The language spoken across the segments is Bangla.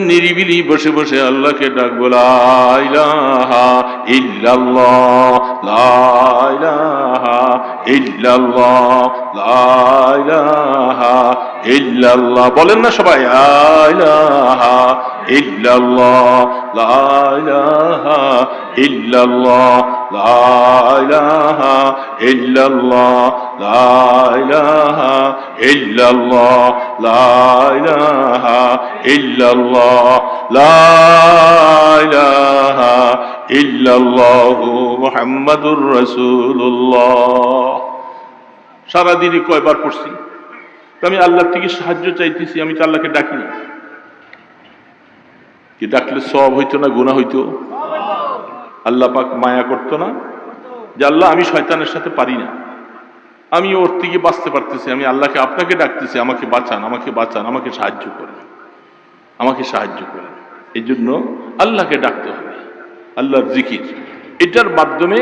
নিরিবিলি বসে বসে আল্লাহকে ডাকবো, লা ইলাহা ইল্লাল্লাহ, লা ইলাহা ইল্লাল্লাহ, লা ইলাহা ইল্লাল্লাহ। বলেন না সবাই, লা ইলাহা ইল্লাল্লাহ, লা ইলাহা ইল্লাল্লাহ, লা ইলাহা ইল্লাল্লাহ, লা ইলাহা ইল্লাল্লাহ, লা ইলাহা ইল্লাল্লাহ, লা ইলাহা ইল্লাল্লাহু মুহাম্মাদুর রাসূলুল্লাহ। সারাদিনে কয়বার পড়ছি? আমি আল্লাহ থেকে সাহায্য চাইতেছি, আমি তো আল্লাহকে ডাকি না। কি ডাকলে সওয়াব হইতো না গুনাহ হইতো? আল্লাহ পাক মায়া করতো না যে আল্লাহ আমি শয়তানের সাথে পারি না, আমি ওর থেকে বাঁচতে পারতেছি, আমি আল্লাহকে আপনাকে ডাকতেছি, আমাকে বাঁচান, আমাকে বাঁচান, আমাকে সাহায্য করেন, আমাকে সাহায্য করেন। এই জন্য আল্লাহকে ডাকতে হবে, আল্লাহর জিকির। এটার মাধ্যমে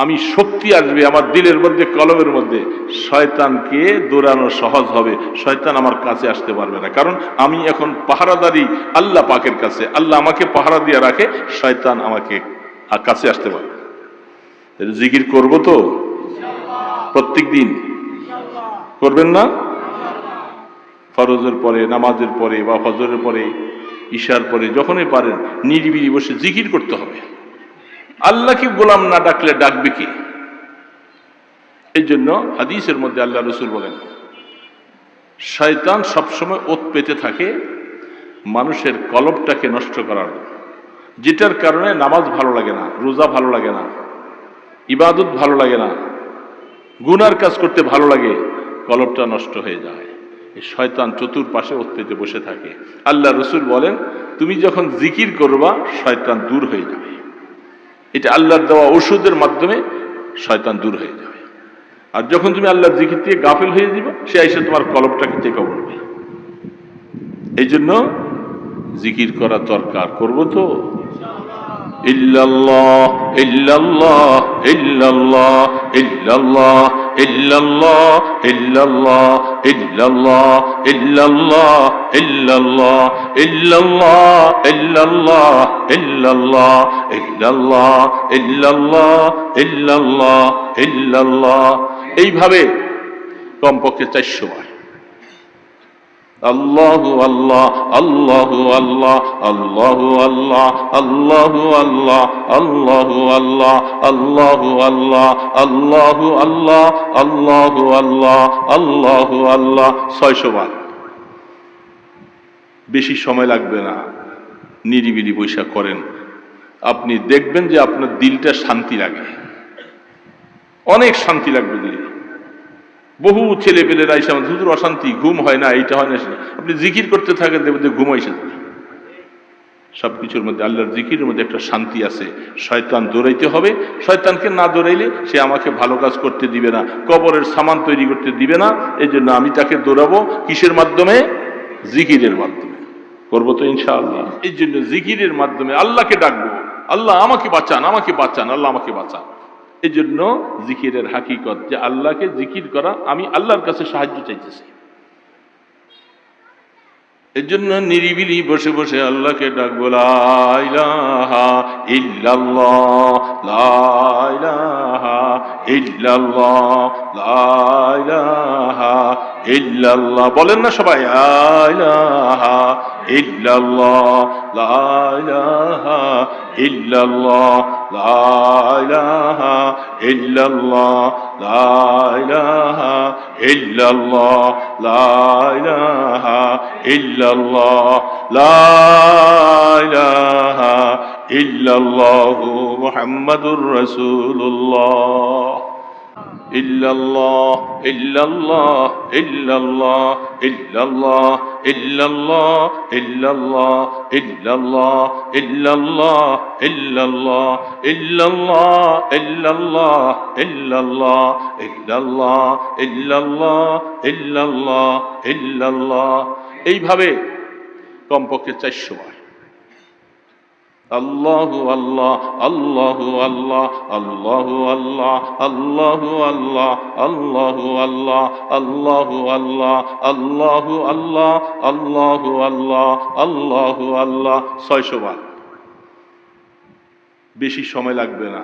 আমি শক্তি আসবে আমার দিলের মধ্যে, কলমের মধ্যে। শয়তানকে দৌড়ানো সহজ হবে, শয়তান আমার কাছে আসতে পারবে না, কারণ আমি এখন পাহারাদারি আল্লাহ পাকের কাছে। আল্লাহ আমাকে পাহারা দিয়ে রাখে, শয়তান আমাকে কাছে আসতে পারবে। জিকির করব তো প্রত্যেক দিন? করবেন না? ফরজের পরে, নামাজের পরে, বা ফজরের পরে, ঈশার পরে, যখনই পারেন নিরিবিলি বসে জিকির করতে হবে। আল্লাহকে গোলাম না ডাকলে ডাকবে কি? এই জন্য হাদিসের মধ্যে আল্লাহ রসুল বলেন, শয়তান সবসময় ওত পেতে থাকে মানুষের কলবটাকে নষ্ট করার, যেটার কারণে নামাজ ভালো লাগে না, রোজা ভালো লাগে না, ইবাদত ভালো লাগে না, গুনার কাজ করতে ভালো লাগে, কলবটা নষ্ট হয়ে যায়। এই শয়তান চতুর্পাশে ওত পেতে বসে থাকে। আল্লাহ রসুল বলেন, তুমি যখন জিকির করবা শয়তান দূর হয়ে যাবে। এটা আল্লাহর দেওয়া ওষুধের মাধ্যমে শয়তান দূর হয়ে যাবে। আর যখন তুমি আল্লাহর জিকির থেকে গাফিল হয়ে যাবে, সে এসে তোমার কলবটাকে চেপে উঠবে। এই জন্য জিকির করা দরকার। করবো তো? ইল্লাল্লাহ ইল্লাল্লাহ ইল্লাল্লাহ ইল্লাল্লাহ ইল্লাল্লাহ ইল্লাল্লাহ ইল্লাল্লাহ ইল্লাল্লাহ ইল্লাল্লাহ ইল্লাল্লাহ ইল্লাল্লাহ ইল্লাল্লাহ ইল্লাল্লাহ ইল্লাল্লাহ ইল্লাল্লাহ ইল্লাল্লাহ। এইভাবে কমপক্ষে 400 বার। আল্লাহু আল্লাহ, আল্লাহু আল্লাহ, আল্লাহু আল্লাহ, আল্লাহু আল্লাহ, আল্লাহু আল্লাহ, আল্লাহু আল্লাহ, আল্লাহু আল্লাহ, আল্লাহু আল্লাহ, আল্লাহু আল্লাহ। 600 বার। বেশি সময় লাগবে না, নিরিবিলি বৈশা করেন, আপনি দেখবেন যে আপনার দিলটা শান্তি লাগে, অনেক শান্তি লাগবে দিলে। বহু ছেলে পেলেরা এসে আমাদের হুজুর অশান্তি, ঘুম হয় না, এইটা হয় না। আপনি জিকির করতে থাকেন, দেখবেন যে ঘুম এসে যাবে। সবকিছুর মধ্যে আল্লাহর জিকিরের মধ্যে একটা শান্তি আছে। শয়তান দৌড়াইতে হবে, শয়তানকে না দৌড়াইলে সে আমাকে ভালো কাজ করতে দিবে না, কবরের সামান তৈরি করতে দিবে না। এই জন্য আমি তাকে দৌড়াবো কিসের মাধ্যমে? জিকিরের মাধ্যমে। করবো তো ইনশাআল্লাহ। এই জন্য জিকিরের মাধ্যমে আল্লাহকে ডাকবো, আল্লাহ আমাকে বাঁচান, আমাকে বাঁচান, আল্লাহ আমাকে বাঁচান। এই জন্য জিকিরের হাকিকত যে আল্লাহকে জিকির করা, আমি আল্লাহর কাছে সাহায্য চাইতেছি। এর জন্য নিরিবিলি বসে বসে আল্লাহকে ডাকবো, লা ইলাহা ইল্লাল্লাহ, লা ইলাহা ইল্লাল্লাহ, লা ইলাহা ইল্লাল্লাহ। বলেন না সবাই, লা ইলাহা ইল্লাল্লাহ, লা ইলাহা ইল্লাল্লাহ, লা ইলাহা ইল্লাল্লাহ, লা ইলাহা ইল্লাল্লাহ, লা ইলাহা ইল্লাল্লাহ, লা ইলাহা ইল্লাল্লাহু মুহাম্মাদুর রাসূলুল্লাহ। ইল্লাল্লাহ ইল্লাল্লাহ ইল্লাল্লাহ ইল্লাল্লাহ ইল্লাল্লাহ ইল্লাল্লাহ ইল্লাল্লাহ ইল্লাল্লাহ ইল্লাল্লাহ ইল্লাল্লাহ ইল্লাল্লাহ ইল্লাল্লাহ ইল্লাল্লাহ ইল্লাল্লাহ ইল্লাল্লাহ ইল্লাল্লাহ। এইভাবে কমপক্ষে 400 বার। আল্লাহু আল্লাহ, আল্লাহু আল্লাহ, আল্লাহু আল্লাহ, আল্লাহু আল্লাহ, আল্লাহু আল্লাহ, আল্লাহু আল্লাহ, আল্লাহু আল্লাহ, আল্লাহু আল্লাহ, আল্লাহু আল্লাহ। 600 বার। বেশি সময় লাগবে না,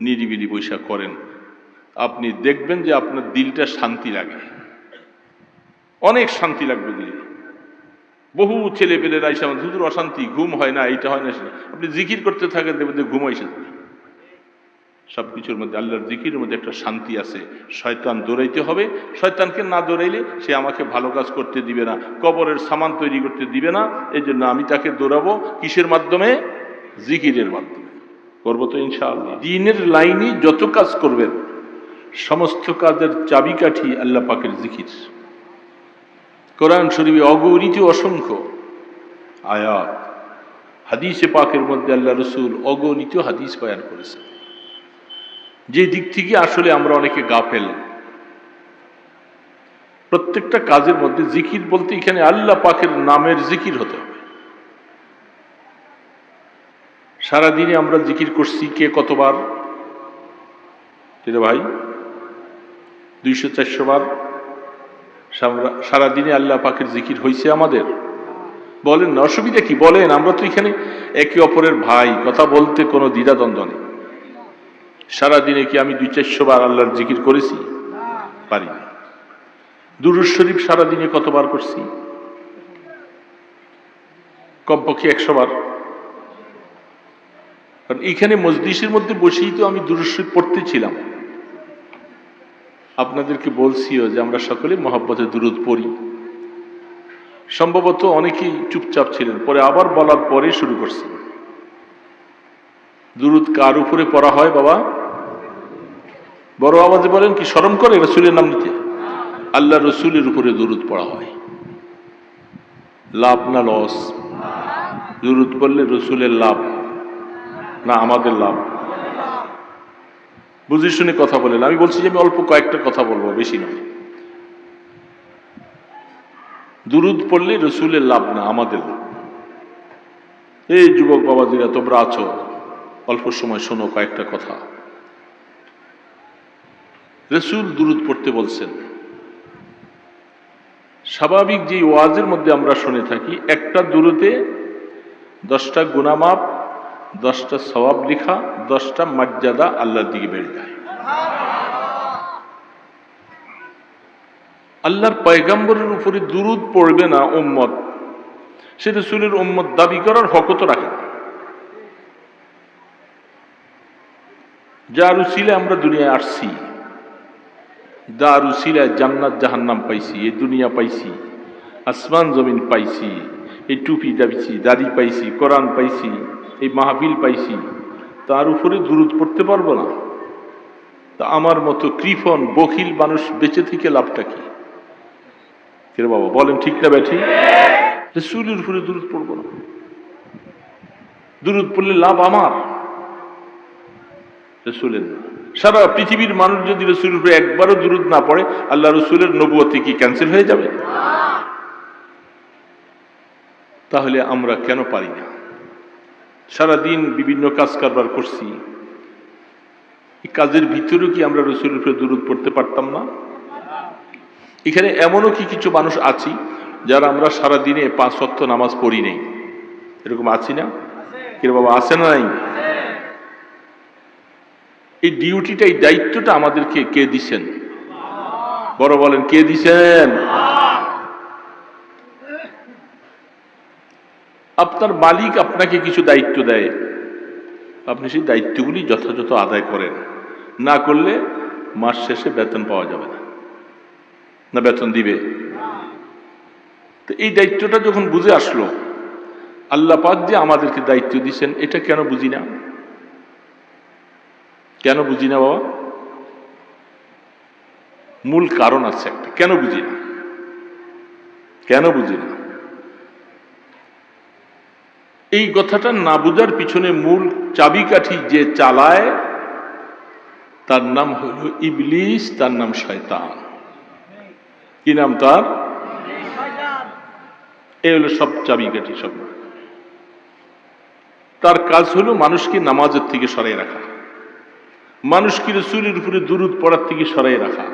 নিরিবিলি বৈশাখ করেন, আপনি দেখবেন যে আপনার দিলটা শান্তি লাগে, অনেক শান্তি লাগবে দিলে। বহু ছেলে পেলেরা এসে আমাদের হুজুর অশান্তি, ঘুম হয় না, এইটা হয় না, আপনি জিকির করতে থাকেন, দেখবেন যে ঘুম এসে যাবে। সবকিছুর মধ্যে আল্লাহর জিকিরের মধ্যে একটা শান্তি আছে। শয়তান দৌড়াইতে হবে, শয়তানকে না দৌড়াইলে সে আমাকে ভালো কাজ করতে দিবে না, কবরের সামান তৈরি করতে দিবে না। এই জন্য আমি তাকে দৌড়াবো কিসের মাধ্যমে? জিকিরের মাধ্যমে। করবো তো ইনশাআল্লাহ। দ্বীনের লাইনে যত কাজ করবেন, সমস্ত কাজের চাবিকাঠি আল্লাহ পাকের জিকির। কোরআন শরীফে অগণিত অসংখ্য আয়াত, হাদিসে পাকের মধ্যে আল্লাহ রসুল অগণিত হাদিস বয়ান করেছেন, যে দিক থেকে আসলে আমরা অনেকে গাফেল। প্রত্যেকটা কাজের মধ্যে জিকির বলতে এখানে আল্লাহ পাকের নামের জিকির হতে হবে। সারাদিনে আমরা জিকির করছি কে কতবার? ভাই 200-400 বার। সারাদিনে আল্লাহ পাকের জিকির হয়েছে আমাদের? বলেন না, অসুবিধা কি? বলেন, আমরা তো এখানে একে অপরের ভাই, কথা বলতে কোনো দ্বিধাদ্বন্দ্ব নেই। সারাদিনে কি আমি 200-400 বার আল্লাহর জিকির করেছি? পারি না। দুরূদ শরীফ সারাদিনে কতবার করছি? কমপক্ষে 100 বার। কারণ এইখানে মজলিসের মধ্যে বসেই তো আমি দুরূদ শরীফ পড়তেছিলাম। আপনাদেরকে বলছিও যে আমরা সকলে মহব্বতে দুরূদ পড়ি। সম্ভবত অনেকেই চুপচাপ ছিলেন, পরে আবার বলার পরে শুরু করছেন। দুরূদ কার উপরে পড়া হয় বাবা? বড় আওয়াজে বলেন, কি শরম করে রাসূলের নাম নিতে? আল্লাহ রসুলের উপরে দুরূদ পড়া হয়। লাভ না লস? দুরূদ পড়লে রসুলের লাভ না আমাদের লাভ? বুঝে শুনে কথা বলেন। আমি বলছি যে আমি অল্প কয়েকটা কথা বলবো, বেশি নয়। দুরূদ পড়লে রসুলের লাভ না আমাদের লাভ। এই যুবক বাবাজিরা তোমরা আছো, অল্প সময় শোনো কয়েকটা কথা। রসুল দুরূদ পড়তে বলছেন। স্বাভাবিক যে ওয়াজের মধ্যে আমরা শুনে থাকি, একটা দুরূদে 10টা গুনাহ মাফ, 10টা সওয়াব লেখা, 10টা মর্যাদা আল্লাহর দিকে বেড়ে যায়। আল্লাহর পয়গম্বরের উপরে দুরূদ পড়বে না উম্মত, সে রাসূলের উম্মত দাবি করার হক তো রাখে না। যার উসিলায় আমরা দুনিয়ায় আসছি, যার উসিলায় জান্নাত জাহান্নাম পাইছি, এই দুনিয়া পাইছি, আসমান জমিন পাইছি, এই টুপি পাইছি, দাড়ি পাইছি, কোরআন পাইছি, এই মাহফিল পাইছি, তার উপরে দুরূদ পড়তে পারবো না? তা আমার মতো কৃপণ বখিল মানুষ বেঁচে থেকে লাভটা কি? কে বাবা বলেন, ঠিক না ব্যাঠি? রাসূলের উপরে দুরূদ পড়বো না? দুরূদ পড়লে লাভ আমার, রাসূলের না। সারা পৃথিবীর মানুষ যদি রাসূলের উপরে একবারও দুরূদ না পড়ে, আল্লাহ রাসূলের নবুয়ত কি ক্যান্সেল হয়ে যাবে? তাহলে আমরা কেন পারি না? সারাদিন বিভিন্ন কাজ কারবার করছি, এই কাজের ভিতরেও কি আমরা রাসূলের উপরে দুরূদ পড়তে পারতাম না? এখানে এমনও কি কিছু মানুষ আছি যারা আমরা সারাদিনে 5 ওয়াক্ত নামাজ পড়ি নেই, এরকম আছি না? কে বাবা আছে না নাই? এই ডিউটিটা, এই দায়িত্বটা আমাদেরকে কে দিছেন? বড় বলেন, কে দিছেন? আপনার মালিক আপনাকে কিছু দায়িত্ব দেয়, আপনি সেই দায়িত্বগুলি যথাযথ আদায় করেন। না করলে মাস শেষে বেতন পাওয়া যাবে না, না বেতন দিবে? তো এই দায়িত্বটা যখন বুঝে আসলো, আল্লাহ পাক যে আমাদেরকে দায়িত্ব দিচ্ছেন, এটা কেন বুঝি না? কেন বুঝি না বাবা? মূল কারণ আছে একটা, কেন বুঝি না? কেন বুঝি না? এই কথাটা না বুঝার পিছনে মূল চাবিকাঠি যে চালায়, তার নাম হল ইবলিস, তার নাম শয়তান। কি নাম তার? এই হলো সব চাবিকাঠি। সব তার কাজ হলো মানুষকে নামাজের থেকে সরাই রাখা, মানুষকে রাসূলের উপরে দুরূদ পড়ার থেকে সরাই রাখা।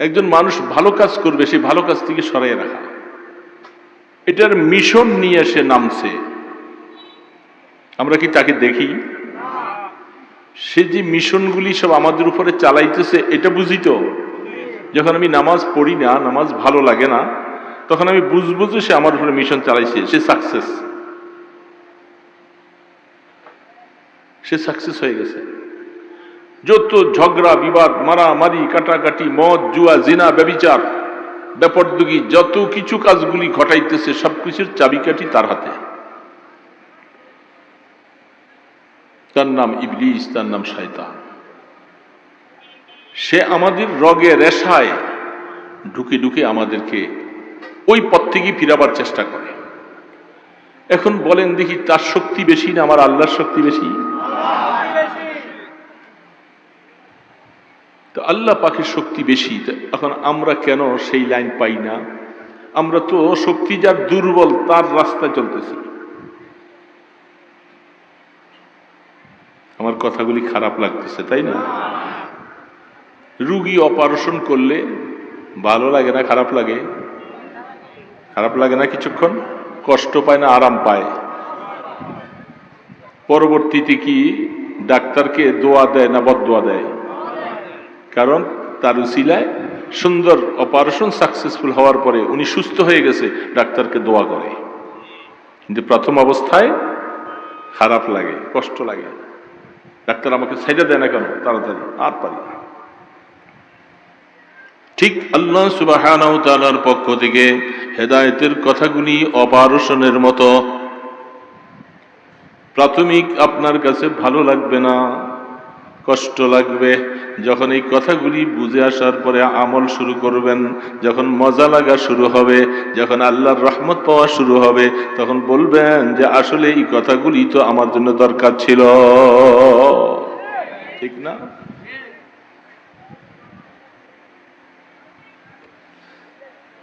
একজন মানুষ ভালো কাজ করবে, সেই ভালো কাজ থেকে সরাই রাখা, এটার মিশন নিয়ে সে নামছে। আমরা কি তাকে দেখি? সে যে মিশনগুলি সব আমাদের উপরে চালাইতেছে এটা বুঝি তো। যখন আমি নামাজ পড়ি না, নামাজ ভালো লাগে না, তখন আমি বুঝবো যে সে আমার উপরে মিশন চালাইছে, সে সাকসেস হয়ে গেছে। যত ঝগড়া বিবাদ, মারামারি, কাটাকাটি, মদ, জুয়া, জিনা, ব্যভিচার, বেপরদুগি, যত কিছু কাজগুলি ঘটাইতেছে সবকিছুর চাবিকাঠি তার হাতে। তার নাম ইবলিস, তার নাম শয়তান। সে আমাদের রগে রেশায় ঢুকে ঢুকে আমাদেরকে ওই পথ থেকে ফিরাবার চেষ্টা করে। এখন বলেন দেখি, তার শক্তি বেশি না আমার আল্লাহর শক্তি বেশি? তো আল্লাহ পাকের শক্তি বেশি। এখন আমরা কেন সেই লাইন পাই না? আমরা তো শক্তি যার দুর্বল তার রাস্তায় চলতেছি। আমার কথাগুলি খারাপ লাগতেছে, তাই না? রুগী অপারেশন করলে ভালো লাগে না খারাপ লাগে? খারাপ লাগে না? কিছুক্ষণ কষ্ট পায় না আরাম পায়? পরবর্তীতে কি ডাক্তারকে দোয়া দেয় না বদদোয়া দেয়? কারণ তার উসিলায় সুন্দর অপারেশন সাকসেসফুল হওয়ার পরে উনি সুস্থ হয়ে গেছে, ডাক্তারকে দোয়া করে। কিন্তু প্রথম অবস্থায় খারাপ লাগে, কষ্ট লাগে, ডাক্তার আমাকে ছেড়ে দেয় না কেন তাড়াতাড়ি, আর পারি না। ঠিক আল্লাহ সুবহানাহু ওয়া তাআলার পক্ষ থেকে হেদায়েতের কথাগুলি অপারেশনের মতো। প্রাথমিক আপনার কাছে ভালো লাগবে না, কষ্ট লাগবে। যখন এই কথাগুলি বুঝে আসার পরে আমল শুরু করবেন, যখন মজা লাগা শুরু হবে, যখন আল্লাহর রহমত পাওয়া শুরু হবে, তখন বলবেন যে আসলে এই কথাগুলি তো আমার জন্য দরকার ছিল, ঠিক না?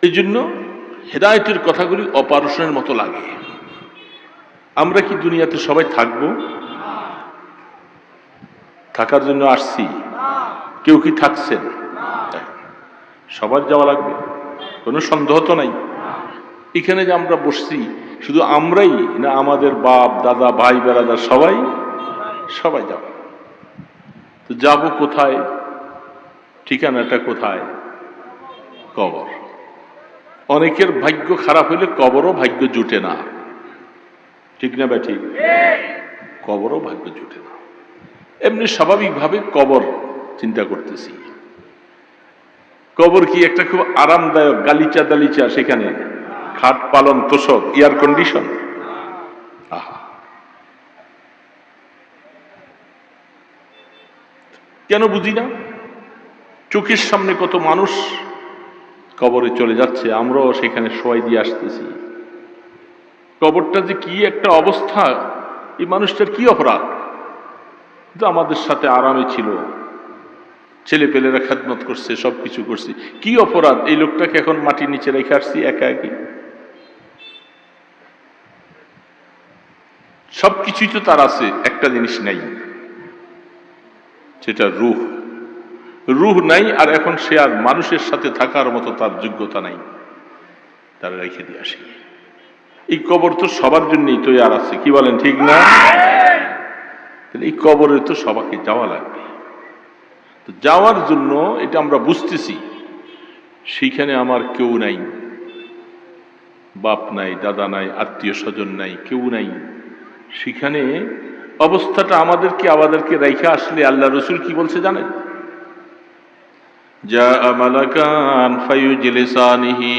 এই জন্য হেদায়েতের কথাগুলি অপারেশনের মতো লাগে। আমরা কি দুনিয়াতে সবাই থাকবো? থাকার জন্য আসছি? কেউ কি থাকছেন? সবার যাওয়া লাগবে, কোনো সন্দেহ তো নাই। এখানে যে আমরা বসছি শুধু আমরাই না, আমাদের বাপ দাদা ভাই বেড়াদার সবাই যাব। তো যাব কোথায়? ঠিকানাটা কোথায়? কবর। অনেকের ভাগ্য খারাপ হইলে কবরও ভাগ্য জুটে না, ঠিক না ভাই? ঠিক, কবরও ভাগ্য জুটে না। এমনি স্বাভাবিকভাবে কবর চিন্তা করতেছি, কবর কি একটা খুব আরামদায়ক গালিচা দালিচা, সেখানে খাট পালন তোষক এয়ার কন্ডিশন? আহা, কেন বুঝি না? চোখের সামনে কত মানুষ কবরে চলে যাচ্ছে, আমরাও সেখানে শোয়াই দিয়ে আসতেছি। কবরটা যে কি একটা অবস্থা, এই মানুষটার কি অপরাধ? তো আমাদের সাথে আরামে ছিল, ছেলে পেলেরা খেদমত করছে, সবকিছু করছে, কি অপরাধ এই লোকটাকে এখন মাটির নিচে রেখে আসছি একা একই? সবকিছুই তো তার আছে, একটা জিনিস নাই, সেটা রূহ। রূহ নাই, আর এখন সে আর মানুষের সাথে থাকার মতো তার যোগ্যতা নাই, তারা রেখে দিয়ে আসে। এই কবর তো সবার জন্যই তৈরি আছে, কি বলেন, ঠিক না? এই কবরে তো সবাইকে যাওয়া লাগবে। তো যাওয়ার জন্য এটা আমরা বুঝতেছি, সেখানে আমার কেউ নাই, বাপ নাই, দাদা নাই, আত্মীয় স্বজন নাই, কেউ নাই। সেখানে অবস্থাটা আমাদেরকে রাইখা আসলে আল্লাহ রসুল কি বলছে জানেন? যা মালাকান ফায়ুজলিসানিহি,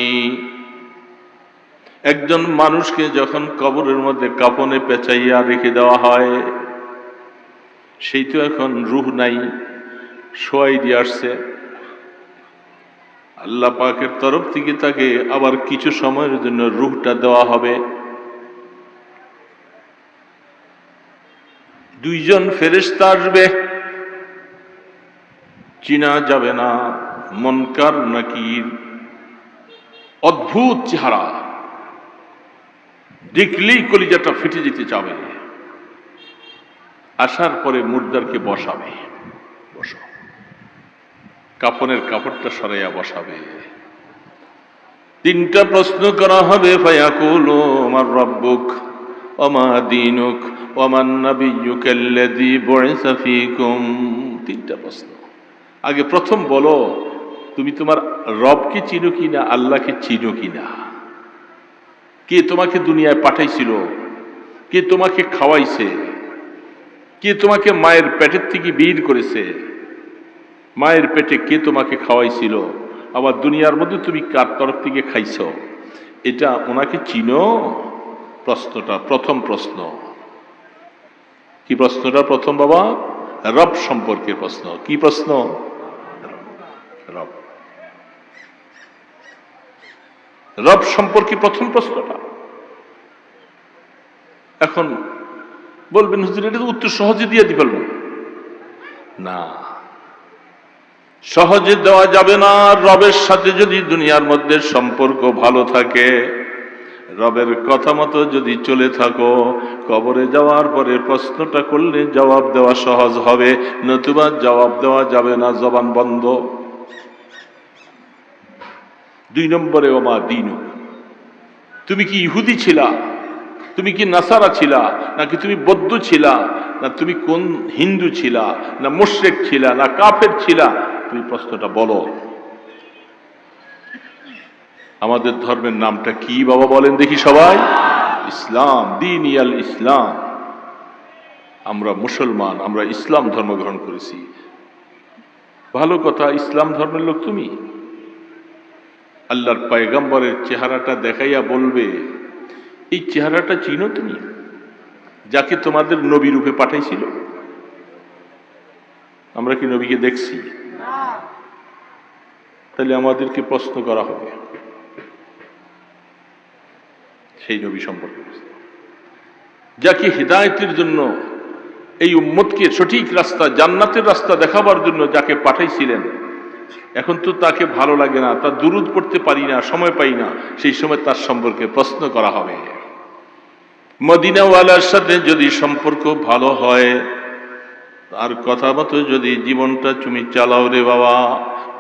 একজন মানুষকে যখন কবরের মধ্যে কাফনে পেঁচাইয়া রেখে দেওয়া হয়, সেই তো এখন রূহ নাই, শোয়াই দিয়ে আসছে। আল্লাহ পাকের তরফ থেকে তাকে আবার কিছু সময়ের জন্য রূহটা দেওয়া হবে। দুইজন ফেরেশতা আসবে, চিনা যাবে না, মুনকার নাকির, অদ্ভুত চেহারা, দেখলেই কলিজাটা ফেটে যেতে চাবে। আসার পরে মুর্দারকে বসাবে, বসো, কাফনের কাপড়টা সরাইয়া বসাবে। তিনটা প্রশ্ন করা হবে, ফায়াকুলু আমার রব্বুক ওমা দীনুক ওমান নাবিয়্যুকাল্লাযী বুইসা ফীকুম। তিনটা প্রশ্ন। আগে প্রথম বলো, তুমি তোমার রবকে চিনো কিনা, আল্লাহকে চিনো কিনা? কে তোমাকে দুনিয়ায় পাঠাইছিল? কে তোমাকে খাওয়াইছে? কে তোমাকে মায়ের পেটের থেকে বের করেছে? মায়ের পেটে কে তোমাকে খাওয়াইছিল? আবার দুনিয়ার মধ্যে তুমি কার তরফ থেকে খাইছো? এটা ওনাকে চিনো? প্রশ্নটা প্রথম প্রশ্ন। কি প্রশ্নটা প্রথম বাবা? রব সম্পর্কে প্রশ্ন। কি প্রশ্ন? রব, রব সম্পর্কে প্রথম প্রশ্নটা। এখন বলবেন হুজুর এটা তো উত্তর সহজে দিয়ে দিতে পারবো না। সহজে দেওয়া যাবে না। রবের সাথে যদি দুনিয়ার মধ্যে সম্পর্ক ভালো থাকে, রবের কথা মতো যদি চলে থাকো, কবরে যাওয়ার পরে প্রশ্নটা করলে জবাব দেওয়া সহজ হবে, নতুবা জবাব দেওয়া যাবে না, জবান বন্ধ। 2 নম্বরে ওমা দীনুক, তুমি কি ইহুদি ছিলা, তুমি কি নাসারা ছিলা, নাকি তুমি বৌদ্ধ ছিলা, না তুমি কোন হিন্দু ছিলা, না মুশরিক ছিলা, না কাফের ছিলা? তুমি প্রশ্নটা বলো। আমাদের ধর্মের নামটা কি বাবা বলেন দেখি সবাই? ইসলাম, দ্বীন ইয়াল ইসলাম। আমরা মুসলমান, আমরা ইসলাম ধর্ম গ্রহণ করেছি। ভালো কথা, ইসলাম ধর্মের লোক তুমি। আল্লাহর পয়গম্বরের চেহারাটা দেখাইয়া বলবে, এই চেহারাটা চিনো তুমি, যাকে তোমাদের নবী রূপে পাঠাইছিল? আমরা কি নবীকে দেখছি? তাহলে আমাদেরকে প্রশ্ন করা হবে সেই নবী সম্পর্কে, যাকে হিদায়াতের জন্য এই উম্মতকে সঠিক রাস্তা, জান্নাতের রাস্তা দেখাবার জন্য যাকে পাঠাইছিলেন। এখন তো তাকে ভালো লাগে না, তার দুরূদ পড়তে পারি না, সময় পাই না, সেই সময় তার সম্পর্কে প্রশ্ন করা হবে। মদিনাওয়ালার সাথে যদি সম্পর্ক ভালো হয়, তার কথা মতো যদি জীবনটা তুমি চালাও রে বাবা,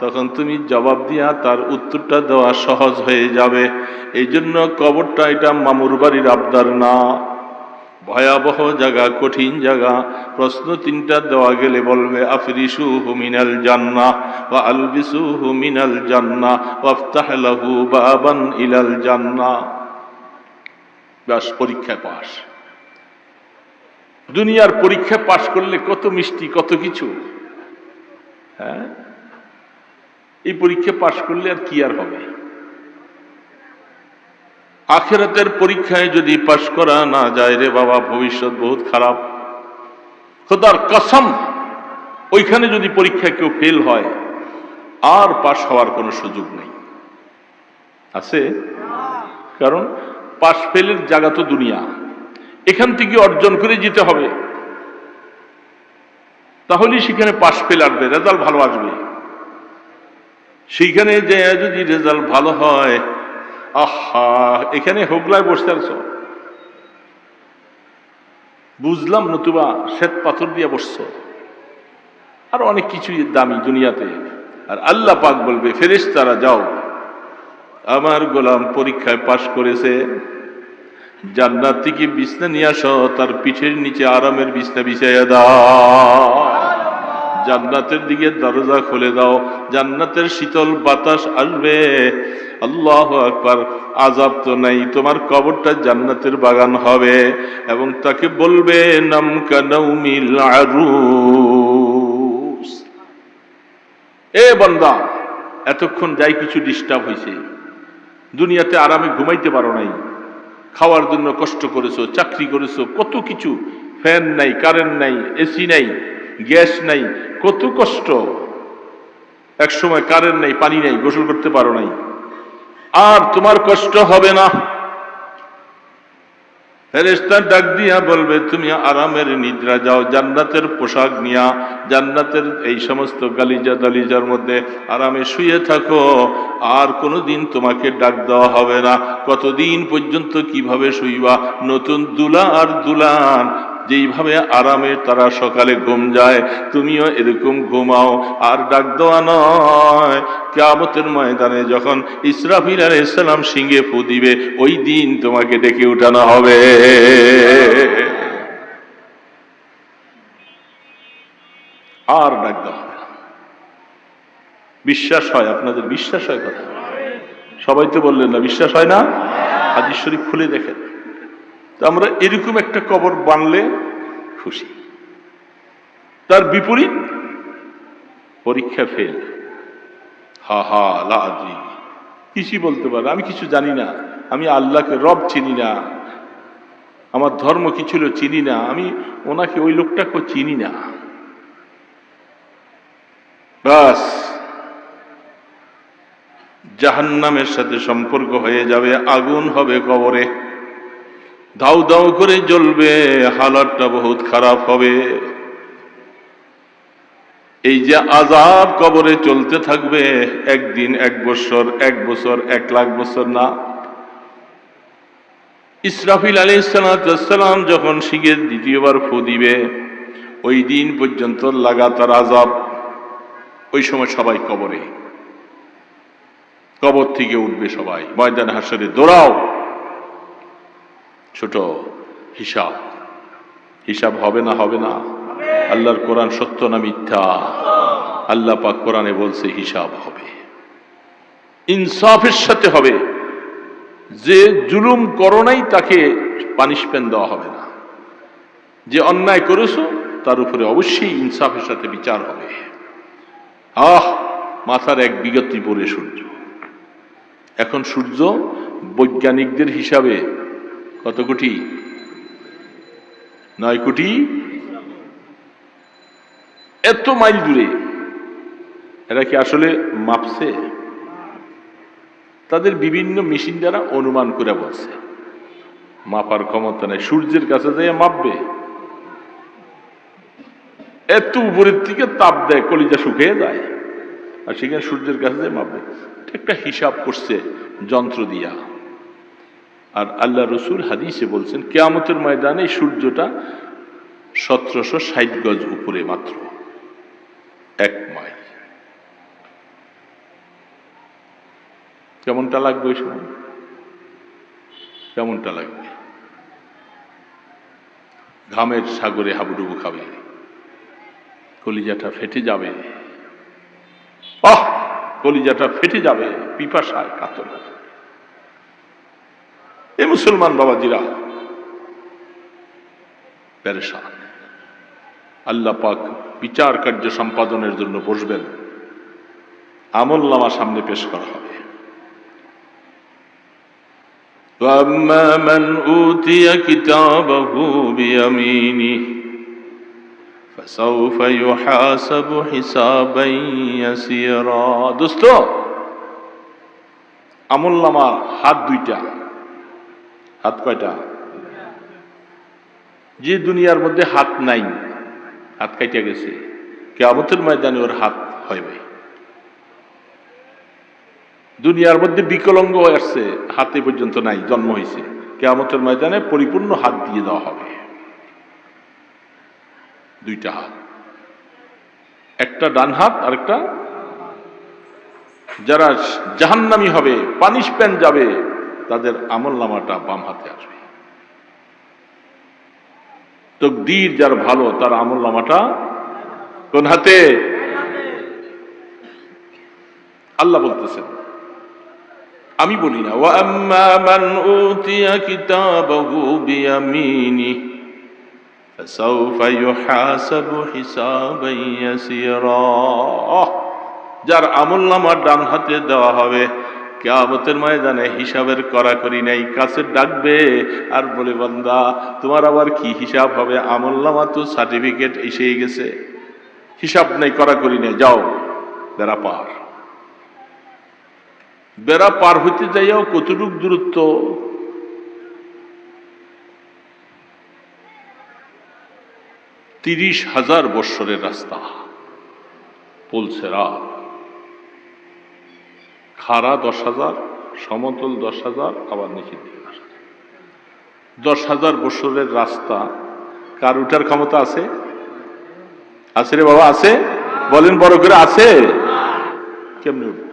তখন তুমি জবাব দিয়া তার উত্তরটা দেওয়া সহজ হয়ে যাবে। এই জন্য কবরটা এটা মামুর বাড়ির আবদার না, ভয়াবহ জায়গা, কঠিন জায়গা। প্রশ্ন 3টা দেওয়া গেলে বলবে আফরিসুহু মিনাল জান্নাহ ওয়া আলবিসুহু মিনাল জান্নাহ ওয়াফতাহ লাহু বাবান ইলাল জান্নাহ। বাস, পরীক্ষায় পাস। দুনিয়ার পরীক্ষা পাশ করলে কত মিষ্টি, কত কিছু। হ্যাঁ, এই পরীক্ষা পাশ করলে আর কি আর হবে? আখিরাতের পরীক্ষায় যদি পাশ করা না যায় রে বাবা, ভবিষ্যৎ বহুত খারাপ। খোদার কসম, ওইখানে যদি পরীক্ষায় কেউ ফেল হয়, আর পাশ হওয়ার কোনো সুযোগ নেই। আছে? কারণ পাশ ফেলের জায়গা তো দুনিয়া, এখান থেকে অর্জন করে যেতে হবে, তাহলেই সেখানে পাশ ফেল আসবে, রেজাল্ট ভালো আসবে। সেইখানে যে যদি রেজাল্ট ভালো হয়, আহা, এখানে হোগলায় বসে আছো, বুঝলাম, নতুবা শ্বেত পাথর দিয়ে বসছো, আর অনেক কিছুই দামি দুনিয়াতে। আর আল্লাহ পাক বলবে, ফেরেশতারা যাও, আমার গোলাম পরীক্ষায় পাশ করেছে, জান্নাত থেকে বিছনা নিয়ে আসো, তার পিঠের নিচে আরামের বিছনা বিছাইয়া দাও, জান্নাতের দিকে দরজা খুলে দাও, জান্নাতের শীতল বাতাস আসবে। আল্লাহু আকবার। আযাব তো নাই, তোমার কবরটা জান্নাতের বাগান হবে। এবং তাকে বলবে নাম কানাউমিল আরুস, এ বান্দা, এতক্ষণ যাই কিছু ডিস্টার্ব হয়েছে, দুনিয়াতে আরামে ঘুমাইতে পারো নাই, খাওয়ার জন্য কষ্ট করেছো, চাকরি করেছো, কত কিছু, ফ্যান নাই, কারেন্ট নাই, এসি নাই, গ্যাস নাই, কত কষ্ট। এক সময় কারেন্ট নাই, পানি নাই, গোসল করতে পারো নাই, আর তোমার কষ্ট হবে না। ফেরেশতা ডাক দিয়া বলবে, তুমি আরামের নিদ্রা যাও, জান্নাতের পোশাক নিয়া, জান্নাতের এই সমস্ত গালিজা দালিজার মধ্যে আরামে শুয়ে থাকো, আর কোনোদিন তোমাকে ডাক দেওয়া হবে না। কতদিন পর্যন্ত কিভাবে শুইবা? নতুন দুলা আর দুলান যেইভাবে আরামে তারা সকালে ঘুম যায়, তুমিও এরকম ঘুমাও। আর ডাক দেওয়া নয়, কিয়ামতের ময়দানে যখন ইসরাফিল আলাইহিস সালাম সিংহে ফু দিবে, ওই দিন তোমাকে ডেকে উঠানো হবে। আর ডাক দেওয়া হবে না। বিশ্বাস হয়? আপনাদের বিশ্বাস হয় কথা? সবাই তো বললেন না, বিশ্বাস হয় না? হাদিস শরীফ খুলে দেখেন। তো আমরা এরকম একটা কবর বানলে খুশি, তার বিপরীত পরীক্ষা ফেল, হা হা লা আদ্রি, কিছুই বলতে পারে আমি কিছু জানি না, আমি আল্লাহকে রব চিনি না, আমার ধর্ম কি ছিল চিনি না, আমি ওনাকে ওই লোকটাকে চিনি না। বাস জাহান্নামের সাথে সম্পর্ক হয়ে যাবে, আগুন হবে কবরে, দাউ দাউ করে জ্বলবে, হালাতটা বহুত খারাপ হবে। এই যে আযাব কবরে চলতে থাকবে, একদিন, 1 বছর, 1 বছর, 1 লাখ বছর না। ইসরাফিল আলাইহিস সালাম যখন সিংহের দ্বিতীয়বার ফু দিবে, ওই দিন পর্যন্ত লাগাতার আযাব। ওই সময় সবাই কবরে, কবর থেকে উঠবে সবাই, ময়দানে হাসরে দৌড়াও। ছোট হিসাব, হিসাব হবে না? হবে না? আল্লাহর কোরআন সত্য না মিথ্যা? আল্লাহ পাক কোরআনে বলছে হিসাব হবে, ইনসাফের সাথে হবে। যে জুলুম করো নাই তাকে পানিশমেন্ট দেওয়া হবে না, যে অন্যায় করেছো তার উপরে অবশ্যই ইনসাফের সাথে বিচার হবে। মাথার 1 বিঘাতি পরে সূর্য, এখন সূর্য বৈজ্ঞানিকদের হিসাবে কত কোটি? 9 কোটি। এত মাইল দূরে, এরা কি আসলে মাপছে? তাদের বিভিন্ন মেশিন দ্বারা অনুমান করে বলছে, মাপার ক্ষমতা নেই। সূর্যের কাছে যাইয়া মাপবে? এত উপরের থেকে তাপ দেয়, কলিজা শুকিয়ে যায়, আর সেখানে সূর্যের কাছে যাই মাপবে। একটা হিসাব করছে যন্ত্র দিয়া। আর আল্লাহ রসুল হাদিসে বলছেন, কিয়ামতের ময়দানে সূর্যটা 1760 গজ উপরে, মাত্র 1 মাইল। কেমনটা লাগবে ওই সময়? কেমনটা লাগবে? ঘামের সাগরে হাবুডুবু খাবে, কলিজাটা ফেটে যাবে, কলিজাটা ফেটে যাবে, পিপাসায় কাতর হবে। এই মুসলমান বাবাজিরা পেরেশান। আল্লাহ পাক বিচার কার্য সম্পাদনের জন্য বসবেন, আমলনামা সামনে পেশ করা হবে। وَأَمَّا مَنْ أُوتِيَ كِتَابَهُ بِيَمِينِهِ فَسَوْفَ يُحَاسَبُ حِسَابًا يَسِيرًا। দোস্ত, আমলনামার হাত 2টা। হাত কয়টা? যে দুনিয়ার মধ্যে হাত নাই, হাত কাইটা গেছে, কিয়ামতের ময়দানে ওর হাত হইবে। দুনিয়ার মধ্যে বিকলাঙ্গ আসছে, হাতে পর্যন্ত নাই, জন্ম হয়েছে, কিয়ামতের ময়দানে পরিপূর্ণ হাত দিয়ে দেওয়া হবে। 2টা হাত, একটা ডান হাত আর একটা। যারা জাহান্নামী হবে, পানিশমেন্ট যাবে, তাদের আমলনামাটা বাম হাতে আসবে। তাকদীর যার ভালো, তার আমলনামাটা কোন হাতে? আল্লাহ বলতেছেন, আমি বলি না। ওয়াম্মা মান উতিয়া কিতাবাহু বিয়ামিনিহি ফাসাউফা ইউহাসাবু হিসাবান ইয়াসীরা। যার আমলনামা ডান হাতে দেওয়া হবে, কিয়ামতের ময়দানে হিসাবের কড়াকড়ি নেই, কাছে ডাকবে আর বলে, বান্দা তোমার আবার কি হিসাব হবে? আমলনামা তো সার্টিফিকেট এসেই গেছে, হিসাব নেই, কড়াকড়ি নেই, যাও বেড়া পার। বেড়া পার হইতে যাইয়াও কতটুক দূরত্ব? 30,000 বৎসরের রাস্তা, পোলছেরা, খাড়া 10,000, সমতল 10,000, আবার নিচের দিকে 10,000। 10,000 বৎসরের রাস্তা কার উঠার ক্ষমতা আছে? আছে রে বাবা, আছে? বলেন বড় করে, আছে? কেমনে উঠবে?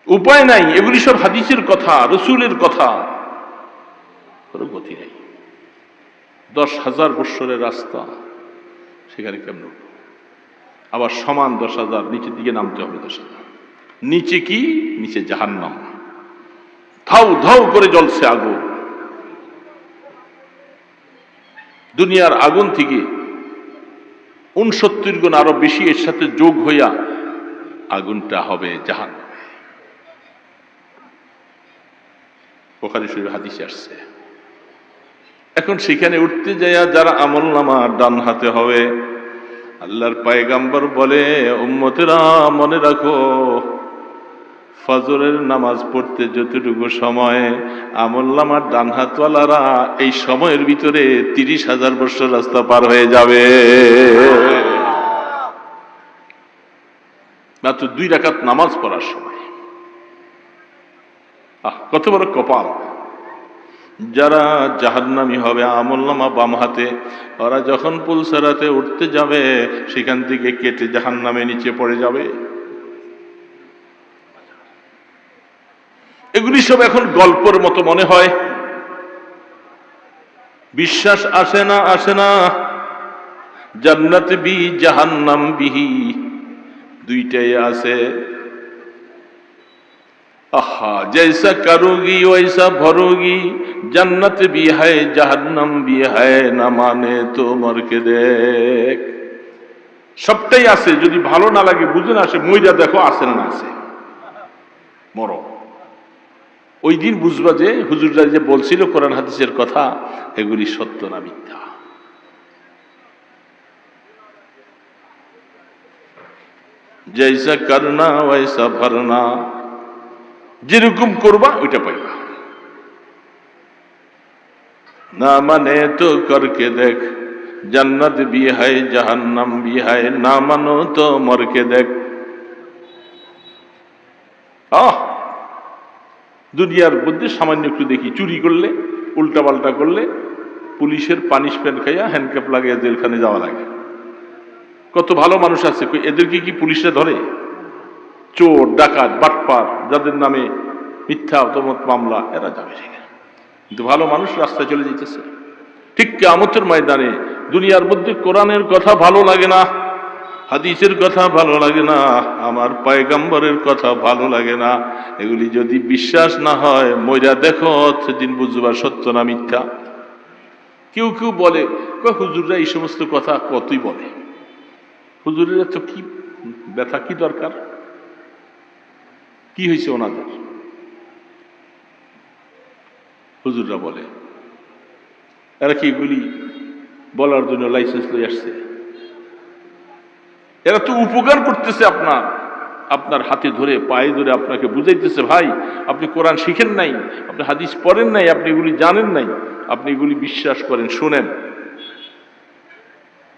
উপায় নাই। এগুলি সব হাদিসের কথা, রসুলের কথা, কোনো গতি নেই। 10,000 বৎসরের রাস্তা, সেখানে কেমন? আবার সমান 10,000, নিচের দিকে নামতে হবে 10,000। নিচে কি? নিচে জাহান্নাম, ধাউ ধাউ করে জ্বলছে আগুন। দুনিয়ার আগুন থেকে 69 গুণ আরো বেশি এর সাথে যোগ হইয়া আগুনটা হবে জাহান্নাম। বুখারী শরীফে হাদিসে আসছে। এখন সেখানে উঠতে যাইয়া যারা আমলনামা ডান হাতে হবে, আল্লাহর পয়গম্বর বলে, উম্মতেরা মনে রাখো, ফজরের নামাজ পড়তে যতটুকু সময়, আমলনামার ডান হাতওয়ালারা এই সময়ের ভিতরে 30,000 বছর রাস্তা পার হয়ে যাবে। মাত্র 2 রাকাত নামাজ পড়ার সময়। কত বড় কপাল! যারা জাহান্নামী হবে আমলনামা বাম হাতে, ওরা যখন পুলসারাতে উঠতে যাবে সেখান থেকে কেটে জাহান্নামে নিচে পড়ে যাবে। এগুলি সব এখন গল্পের মতো মনে হয়, বিশ্বাস আসে না, আসে না। জান্নাত বি জাহান্নাম বিহি, দুইটাই আছে। আহা, জৈসা করোগি ওইসা ভরোগি, জান্নাত भी है জাহান্নাম भी है, না মানে তো মরকে দেখ। সবটাই আছে, যদি ভালো না লাগে, বুঝে না আসে, মইরা দেখো আছে না আছে, মরো। ওই দিন বুঝবা যে হুজুররা যে বলছিল কোরআন হাদিসের কথা, এগুলি সত্য না মিথ্যা। জৈসা করনা ওইসা ভরনা, যেরকম করবা ওইটা পাইবা। না মানে তো করকে দেখ, জান্নাত भी है জাহান্নাম भी है, না মানো তো মরকে দেখ। দুনিয়ার মধ্যে সামান্য একটু দেখি, চুরি করলে, উল্টা পাল্টা করলে, পুলিশের পানিশমেন্ট খাইয়া হ্যান্ডকাপ লাগিয়ে জেলখানে যাওয়া লাগে। কত ভালো মানুষ আছে, এদেরকে কি পুলিশরা ধরে? চোর, ডাকাত, বাটপার, যাদের নামে মিথ্যা তহমত মামলা, এরা যাবে সেখানে। কিন্তু ভালো মানুষ রাস্তায় চলে যেতেছে। ঠিক কিয়ামতের ময়দানে দুনিয়ার মধ্যে কোরআনের কথা ভালো লাগে না, হাদিসের কথা ভালো লাগে না, আমার পয়গম্বরের কথা ভালো লাগে না, এগুলি যদি বিশ্বাস না হয়, মইরা দেখো, সেদিন বুঝবা সত্য না মিথ্যা। কেউ কেউ বলে, হুজুররা এই সমস্ত কথা কতই বলে, হুজুরের তো কি ব্যথা, কি দরকার, কি হয়েছে ওনাদের? হুজুররা বলে, এরা কি এগুলি বলার জন্য লাইসেন্স লয়ে আসছে? এরা তো উপকার করতেছে আপনার, আপনার হাতে ধরে পায়ে ধরে আপনাকে বুঝাইতেছে, ভাই আপনি কোরআন শিখেন নাই, আপনি হাদিস পড়েন নাই, আপনি এগুলি জানেন নাই, আপনি এগুলি বিশ্বাস করেন, শুনেন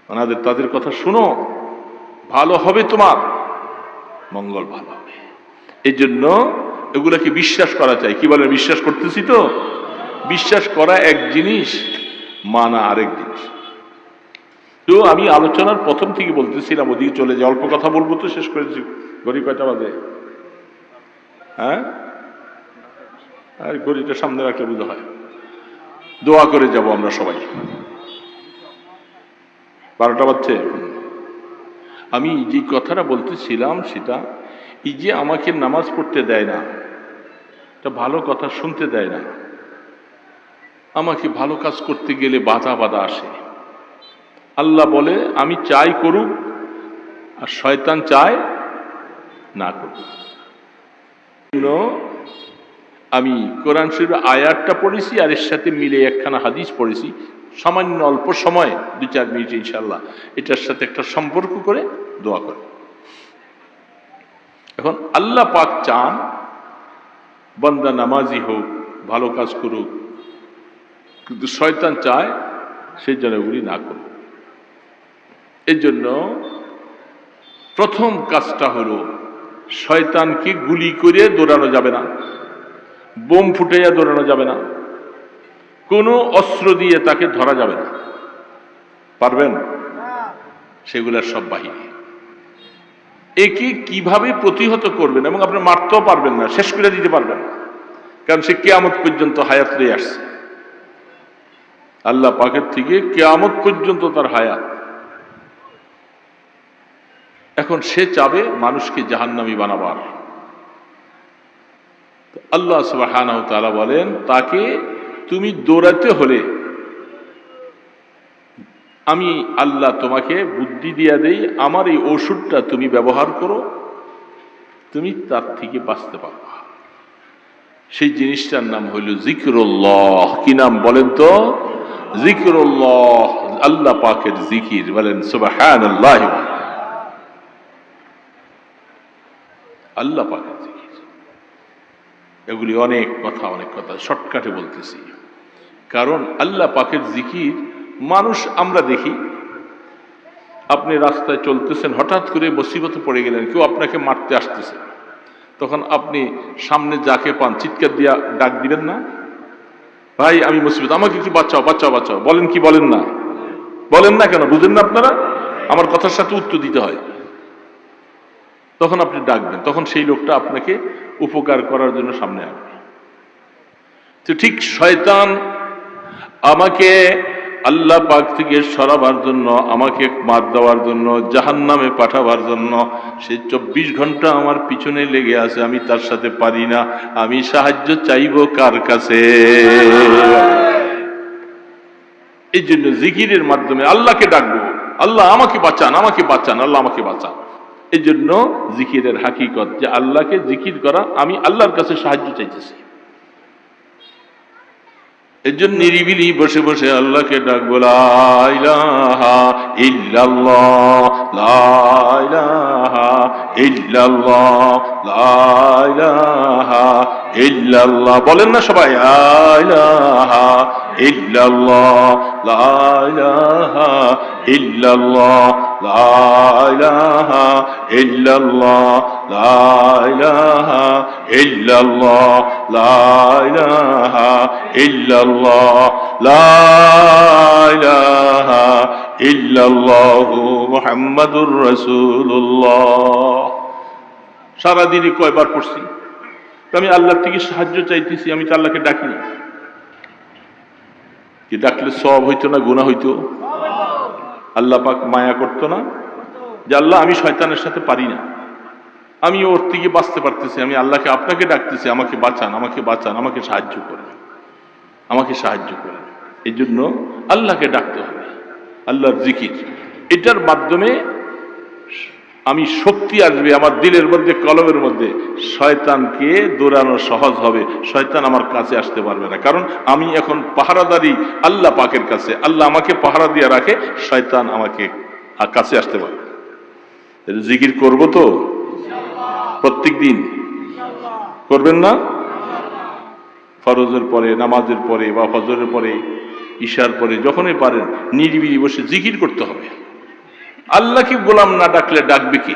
ওনাদের, তাদের কথা শুনো, ভালো হবে, তোমার মঙ্গল ভালো হবে। এই জন্য এগুলাকে বিশ্বাস করা চাই। কি বলেন? বিশ্বাস করতেছি তো। বিশ্বাস করা এক জিনিস, মানা আরেক জিনিস। তো আমি আলোচনার প্রথম থেকে বলতেছিলাম, ওদিকে চলে যে অল্প কথা বলবো তো শেষ করেছি। ঘড়ি কয়টা বাজে? হ্যাঁ, আর ঘড়িটা সামনে রাখলে বুঝা হয়। দোয়া করে যাব আমরা সবাই। 12টা বাজছে। আমি যে কথাটা বলতেছিলাম সেটা, এই যে আমাকে নামাজ পড়তে দেয় না, এটা ভালো কথা শুনতে দেয় না, আমাকে ভালো কাজ করতে গেলে বাধা বাধা আসে। আল্লাহ বলে আমি চাই করুক, আর শয়তান চায় না করুক। আমি কোরআন শরীফের আয়াতটা পড়েছি, আর এর সাথে মিলে একখানা হাদিস পড়েছি, সামান্য অল্প সময়, 2-4 মিনিট ইনশাআল্লাহ, এটার সাথে একটা সম্পর্ক করে দোয়া করে। এখন আল্লাহ পাক চান বান্দা নামাজি হোক, ভালো কাজ করুক, কিন্তু শয়তান চায় সেই জন্য ওগুলি না করুক। এই জন্য প্রথম কাজটা হলো, শয়তানকে গুলি করে দৌড়ানো যাবে না, বোম ফুটাইয়া দৌড়ানো যাবে না, কোনো অস্ত্র দিয়ে তাকে ধরা যাবে না। পারবেন? সেগুলার সব বাহিনী। একে কিভাবে প্রতিহত করবেন, এবং আপনি মারতেও পারবেন না, শেষ করে দিতে পারবেন না, কারণ সে কিয়ামত পর্যন্ত হায়াত লয়ে আসছে। আল্লাহ পাকের থেকে কিয়ামত পর্যন্ত তার হায়াত। এখন সে চাবে মানুষকে জাহান্নামী বানাবার। আল্লাহ সুবহানাহু ওয়া তাআলা বলেন, তাকে তুমি দৌড়াতে হলে আমি আল্লাহ তোমাকে বুদ্ধি দিয়া দেই, আমার এই ওষুধটা তুমি ব্যবহার করো, তুমি তার থেকে বাঁচতে পারবা। সেই জিনিসটার নাম হইল জিকরুল্লাহ। কি নাম বলেন তো? জিকরুল্লাহ, আল্লাহ পাকের জিকির। বলেন সুবহানাল্লাহ। আল্লাহ পাকের জিকির, এগুলি অনেক কথা শর্টকাটে বলতেছি, কারণ আল্লাহ পাকের জিকির মানুষ আমরা দেখি। আপনি রাস্তায় চলতেছেন, হঠাৎ করে মুসিবতে পড়ে গেলেন, কেউ আপনাকে মারতে আসতেছে, তখন আপনি সামনে যাকে পান চিৎকার দিয়া ডাক দিবেন না? ভাই আমি মুসিবত, আমাকে একটু বাঁচাও বাঁচাও বাঁচাও। বলেন কি বলেন না? বলেন না কেন? বুঝেন না আপনারা? আমার কথার সাথে উত্তর দিতে হয়। তখন আপনি ডাকবেন, তখন সেই লোকটা আপনাকে উপকার করার জন্য সামনে আসবে। তো ঠিক শয়তান আমাকে আল্লাহ পাক থেকে সরাবার জন্য, আমাকে মার দেওয়ার জন্য, জাহান্নামে পাঠাবার জন্য সে 24 ঘন্টা আমার পিছনে লেগে আছে। আমি তার সাথে পারি না। আমি সাহায্য চাইবো কার কাছে? এই জন্য জিকিরের মাধ্যমে আল্লাহকে ডাকবো, আল্লাহ আমাকে বাঁচান, আমাকে বাঁচান, আল্লাহ আমাকে বাঁচান। এই জন্য জিকিরের হাকিকত যে আল্লাহকে জিকির করা, আমি আল্লাহর কাছে সাহায্য চাইতেছি। এর জন্য নিরিবিলি বসে বসে আল্লাহকে ডাকবো, লা ইলাহা ইল্লাল্লাহ, লা ইলাহা ইল্লাল্লাহ, লা ইলাহা ইল্লাল্লাহ। বলেন না সবাই? লা ইলাহা ইল্লাল্লাহ, লা ইলাহা ইল্লাল্লাহ, লা ইলাহা ইল্লাল্লাহ, লা ইলাহা ইল্লাল্লাহ, লা ইলাহা ইল্লাল্লাহ, লা ইলাহা ইল্লাল্লাহু মুহাম্মাদুর রাসূলুল্লাহ। সারাদিনে কয়বার পড়ছি? আমি আল্লাহ থেকে সাহায্য চাইতেছি, আমি তো আল্লাহকে ডাকি না। কি ডাকলে সওয়াব হইতো না গুনাহ হইতো? আল্লাহ পাক মায়া করতো না যে আল্লাহ আমি শয়তানের সাথে পারি না, আমি ওর থেকে বাঁচতে পারতেছি, আমি আল্লাহকে আপনাকে ডাকতেছি, আমাকে বাঁচান, আমাকে বাঁচান, আমাকে সাহায্য করেন, আমাকে সাহায্য করেন। এই জন্য আল্লাহকে ডাকতে হবে, আল্লাহর জিকির। এটার মাধ্যমে আমি শক্তি আসবে আমার দিলের মধ্যে, কলমের মধ্যে। শয়তানকে দৌড়ানো সহজ হবে, শয়তান আমার কাছে আসতে পারবে না, কারণ আমি এখন পাহারাদারি আল্লাহ পাকের কাছে। আল্লাহ আমাকে পাহারা দিয়ে রাখে, শয়তান আমাকে কাছে আসতে পারবে। জিকির করব তো প্রত্যেক দিন? করবেন না? ফরজের পরে, নামাজের পরে, বা ফজরের পরে, ঈশার পরে, যখনই পারেন নিরিবিলি বসে জিকির করতে হবে। আল্লাহকে গোলাম না ডাকলে ডাকবে কি?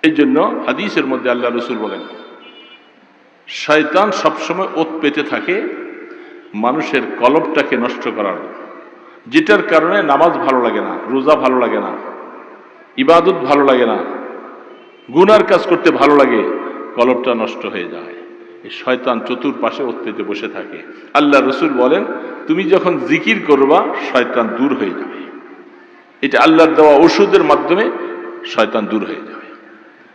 এই জন্য হাদিসের মধ্যে আল্লাহ রাসূল বলেন, শয়তান সবসময় ওত পেতে থাকে মানুষের কলবটাকে নষ্ট করার, যেটার কারণে নামাজ ভালো লাগে না, রোজা ভালো লাগে না, ইবাদত ভালো লাগে না, গুনার কাজ করতে ভালো লাগে, কলবটা নষ্ট হয়ে যায়। এই শয়তান চতুর্পাশে ওত পেতে বসে থাকে। আল্লাহ রাসূল বলেন, তুমি যখন জিকির করবা শয়তান দূর হয়ে যাবে। এটা আল্লাহর দেওয়া ওষুধের মাধ্যমে শয়তান দূর হয়ে যাবে।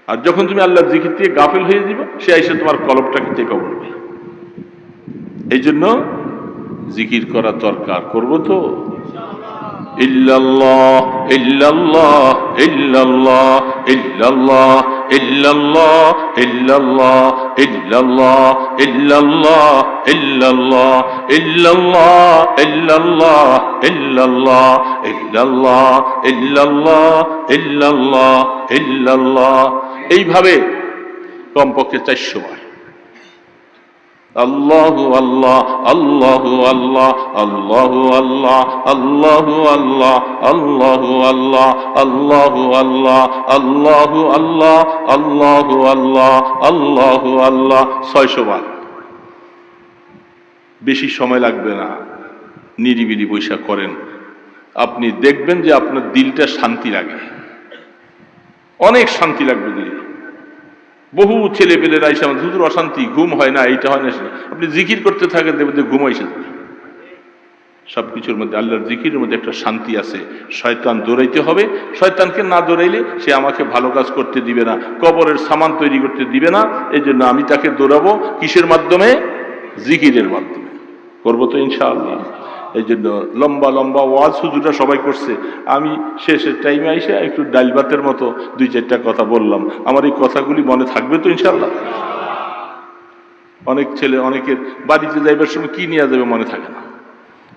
আর যখন তুমি আল্লাহর জিকির থেকে গাফিল হয়ে যাবে, সে এসে তোমার কলবটাকে চেপে উঠবে। এই জন্য জিকির করা দরকার। করবো তো? ইল্লাল্লাহ ইল্লাল্লাহ ইল্লাল্লাহ ইল্লাল্লাহ ইল্লাল্লাহ ইল্লাল্লাহ ইল্লাল্লাহ ইল্লাল্লাহ ইল্লাল্লাহ ইল্লাল্লাহ ইল্লাল্লাহ ইল্লাল্লাহ ইল্লাল্লাহ ইল্লাল্লাহ ইল্লাল্লাহ ইল্লাল্লাহ, এইভাবে কমপক্ষে 400 বার। আল্লাহু আল্লাহ, আল্লাহু আল্লাহ, আল্লাহু আল্লাহ, আল্লাহু আল্লাহ, আল্লাহু আল্লাহ, আল্লাহু আল্লাহ, আল্লাহু আল্লাহ, আল্লাহু আল্লাহ, আল্লাহু আল্লাহ, 600 বার। বেশি সময় লাগবে না, নিরিবিলি বৈশা করেন, আপনি দেখবেন যে আপনার দিলটা শান্তি লাগে, অনেক শান্তি লাগবে দিলে। বহু ছেলে পেলেরা এসে আমাদের হুজুর অশান্তি, ঘুম হয় না, এইটা হয় না, আপনি জিকির করতে থাকেন, দেখবেন যে ঘুম এসে যাবে। সবকিছুর মধ্যে আল্লাহর জিকিরের মধ্যে একটা শান্তি আছে। শয়তান দৌড়াইতে হবে, শয়তানকে না দৌড়াইলে সে আমাকে ভালো কাজ করতে দিবে না, কবরের সামান তৈরি করতে দিবে না। এই জন্য আমি তাকে দৌড়াবো কিসের মাধ্যমে? জিকিরের মাধ্যমে। করবো তো ইনশাআল্লাহ। এই জন্য লম্বা লম্বা ওয়াজ হুজুররা সবাই করছে, আমি শেষের টাইমে আইসা একটু ডাল ভাতের মতো 2-4টা কথা বললাম। আমার এই কথাগুলি মনে থাকবে তো ইনশাআল্লাহ? অনেক ছেলে অনেকের বাড়িতে যাইবার সময় কি নিয়ে যাবে মনে থাকে না।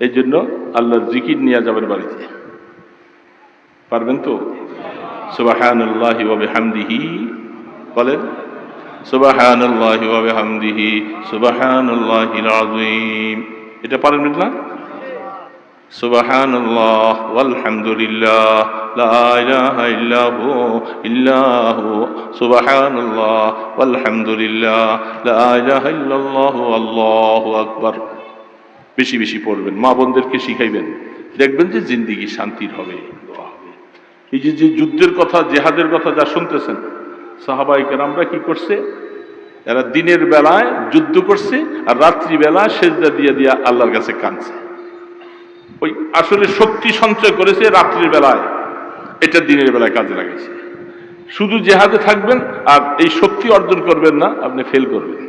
এই জন্য আল্লাহর জিকির নিয়ে যাবেন বাড়িতে, পারবেন তো? সুবহানাল্লাহি ওয়া বিহামদিহি, বলেন সুবহানাল্লাহি ওয়া বিহামদিহি সুবহানাল্লাহিল আযীম। এটা পারেন না? সুবহানাল্লাহ ওয়াল হামদুলিল্লাহ লা ইলাহা ইল্লাহু সুবহানাল্লাহ ওয়াল হামদুলিল্লাহ লা ইলাহা ইল্লাল্লাহু আল্লাহু আকবার। বেশি বেশি পড়বেন, মা বোনদেরকে শিখাইবেন, দেখবেন যে জিন্দেগি শান্তির হবে। এই যে যে যুদ্ধের কথা, জেহাদের কথা যা শুনতেছেন, সাহাবায়ে কেরামরা কি করছে? এরা দিনের বেলায় যুদ্ধ করছে আর রাত্রি বেলা সেজদা দিয়ে দিয়া আল্লাহর কাছে কাঁদছে। ওই আসলে শক্তি সঞ্চয় করেছে রাত্রির বেলায়, এটা দিনের বেলায় কাজে লাগাইছে। শুধু জেহাদে থাকবেন আর এই শক্তি অর্জন করবেন না, আপনি ফেল করবেন।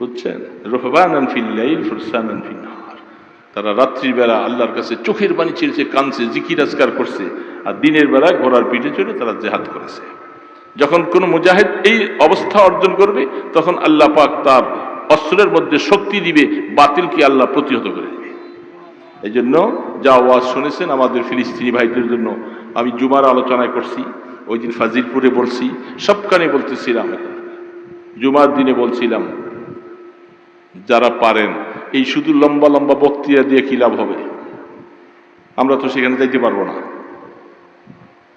বুঝছেন? রুহবানান ফিল লাইল ফুরসানান ফিন নাহার। তারা রাত্রির বেলা আল্লাহর কাছে চোখের পানি ছেড়েছে, কাঁদছে, জিকির আজকার করছে, আর দিনের বেলায় ঘোড়ার পিঠে চড়ে তারা জেহাদ করেছে। যখন কোন মুজাহিদ এই অবস্থা অর্জন করবে, তখন আল্লাহ পাক তার অস্ত্রের মধ্যে শক্তি দিবে, বাতিলকে আল্লাহ প্রতিহত করে দিবে। এই জন্য যা ওয়াজ শুনেছেন আমাদের ফিলিস্তিনি ভাইদের জন্য, আমি জুমার আলোচনায় করছি, ওই দিন ফাজিলপুরে বলছি, সবখানে বলতেছিলাম, জুমার দিনে বলছিলাম, যারা পারেন এই শুধু লম্বা লম্বা বক্তৃতা দিয়ে কি লাভ হবে? আমরা তো সেখানে যাইতে পারবো না।